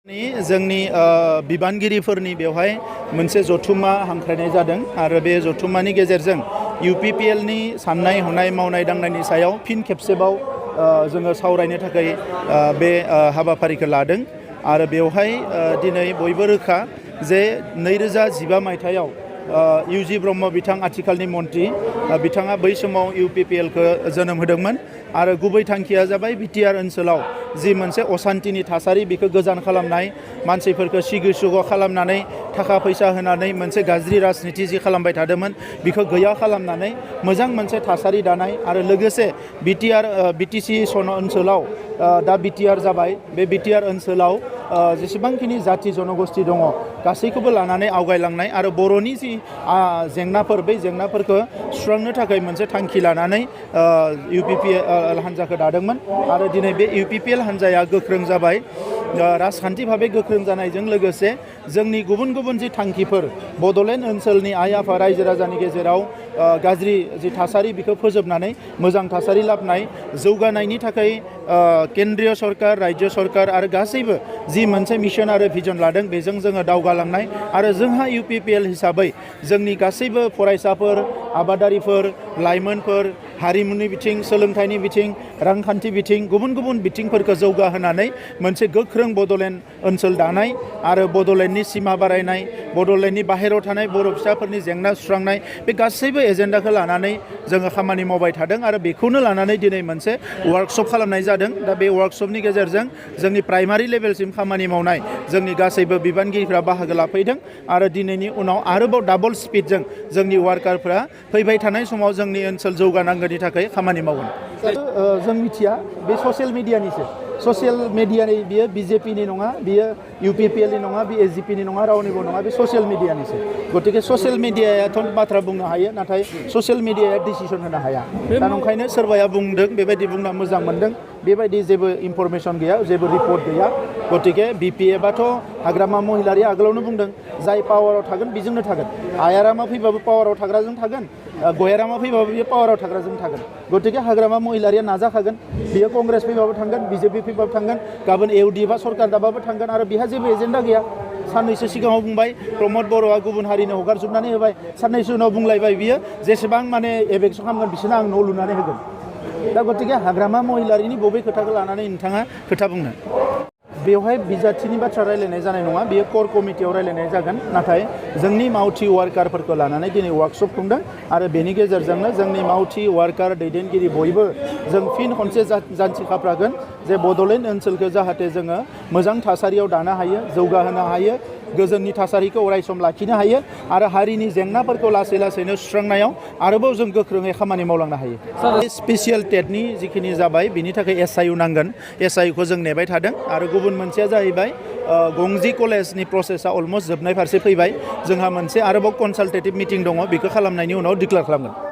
जोंनि बिबानगिरिफोरनि बेवहाय मोनसे जथुम्मा हांख्रायनाय जादों आरो बे जथुम्मानि गेजेरजों इउपिपिएलनि साननाय हनाय मावनाय दांनायनि सायाव फिन खेबसेबाव जोङो सावरायनो थाखाय बे हाबाफारिखौ लादों आरो बेवहाय दिनै बयबो रोखा जे 2015 मायथाइयाव इउजि ब्रह्म बिथां आथिखालनि मन्त्रि बिथाङा बै समाव इउपिपिएलखौ जोनोम होदोंमोन आरो गुबै थांखिया जाबाय बिटिआर ओनसोलाव जि मोनसे असान्तिनि थासारि बेखौ गोजान खालामनाय मानसिफोरखौ सिगि सुग' खालामनानै थाखा फैसा होनानै मोनसे गाज्रि राजनिति जि खालामबाय थादोंमोन बेखौ गैया खालामनानै मोजां मोनसे थासारि दानाय आरो लोगोसे बिटिसि ओनसोलाव दा बिटिआर जाबाय बे बिटिआर ओनसोलाव जेसेबांखिनि जाथि जनगोष्ठी दङ गासैखौबो लानानै आवगायलांनाय आरो बर'नि जि जेंनाफोर बै जेंनाफोरखौ सुस्रांनो थाखाय मोनसे थांखि लानानै इउपिपिएल हान्जाखौ दादोंमोन आरो दिनै बे इउपिपिएल हान्जाया गोख्रों जाबाय राजखान्थि भाबै गोख्रों जानायजों लोगोसे जोंनि गुबुन गुबुन जि थांखिफोर बड'लेण्ड ओनसोलनि आइ आफा रायजो राजानि गेजेराव गाज्रि जि थासारि बेखौ फोजोबनानै मोजां थासारि लाबोनाय जौगानायनि थाखाय केन्द्रीय सरकार राज्य सरकार आरो गासैबो जि मोनसे मिशन आरो भिजन लादों बेजों जोङो दावगालांनाय आरो जोंहा इउपिपिएल हिसाबै जोंनि गासैबो फरायसाफोर आबादारिफोर लाइमोनफोर हारिमुनि बिथिं सोलोंथाइनि बिथिं रांखान्थि बिथिं गुबुन गुबुन बिथिंफोरखौ जौगाहोनानै मोनसे गोख्रों बड'लेण्ड ओनसोल दानाय आरो बड'लेण्डनि सिमा बारायनाय बड'लेण्डनि बाहेरायाव थानाय बर' फिसाफोरनि जेंना सुस्रांनाय बे गासैबो एजेन्डाखौ लानानै जोङो खामानि मावबाय थादों आरो बेखौनो लानानै दिनै मोनसे वार्कशप खालामनाय जादों दा बे वार्कशपनि गेजेरजों जोंनि प्राइमारि लेभेलसिम खामानि मावनाय जोंनि गासैबो बिबानगिरिफ्रा बाहागो लाफैदों आरो दिनैनि उनाव आरोबाव डाबल स्पिडजों जोंनि वार्कारफ्रा फैबाय थानाय समाव जोंनि ओनसोल जौगानांगौनि थाखाय खामानि मावगोन जों मिथिया बे ससियेल मिडियानिसो ससियेल मिडियानि बियो बिजेपिनि नङा बियो इउपिपिएलनि नङा बे एसजिपिनि नङा रावनिबो नङा बे ससियेल मिडियानिसो गतिके ससियेल मिडियायाथ' बाथ्रा बुंनो हायो नाथाय ससियेल मिडियाया डिसिसन होनो हाया दा ओंखायनो सोरबाया बुंदों बेबायदि बुंना मोजां मोनदों बेबायदि जेबो इनफरमेसन गैया जेबो रिपर्ट गैया गतिके बिपिएफआथ' हाग्रामा महिलारिया आगोलावनो बुंदों जाय पावाराव थागोन बेजोंनो थागोन आयारामा फैबाबो पावाराव थाग्राजों थागोन गयारामा फैबाबो बियो पावाराव थाग्राजों थागोन गतिके हाग्रामा महिलारिया नाजाखागोन बियो कंग्रेस फैबाबो थांगोन बिजेपि फैबाबो थांगोन गाबोन इउडि बा सरकार दाबाबो थांगोन आरो बिहा जेबो एजेन्डा गैया साननैसो सिगाङाव बुंबाय प्रमद बर'आ गुबुन हारिनो हगारजोबनानै होबाय साननैसो उनाव बुंलायबाय बियो जेसेबां माने एबेक्सन खालामगोन बिसोरनो आं न' लुनानै होगोन दा गतिके हाग्रामा महिलारिनि बबे खोथाखौ लानानै नोंथाङा खोथा बुंनो बेवहाय बिजाथिनि बाथ्रा रायलायनाय जानाय नङा बेयो कोर कमिटियाव रायलायनाय जागोन नाथाय जोंनि मावथि वार्कारफोरखौ लानानै दिनै वार्कशप खुंदों आरो बेनि गेजेरजोंनो जोंनि मावथि वार्कार दैदेनगिरि बयबो जों फिन खनसे जान्थि खाफ्रागोन जे बड'लेण्ड ओनसोलखौ जाहाथे जोङो मोजां थासारियाव दानो हायो जौगाहोनो हायो गोजोननि थासारिखौ अरायसम लाखिनो हायो आरो हारिनि जेंनाफोरखौ लासै लासैनो सुस्रांनायाव आरोबाव जों गोख्रोङै खामानि मावलांनो हायो स्पेसियेल टेटनि जिखिनि जाबाय बिनि थाखाय एसआइउ नांगोन एसआइउखौ जों नेबाय थादों आरो गुबुन मोनसेया जाहैबाय गंजी कलेजनि प्रसेसा अलमस्ट जोबनाय फारसे फैबाय जोंहा मोनसे आरोबाव कनसालटेटिभ मिटिं दङ बेखौ खालामनायनि उनाव डिक्लेयार खालामगोन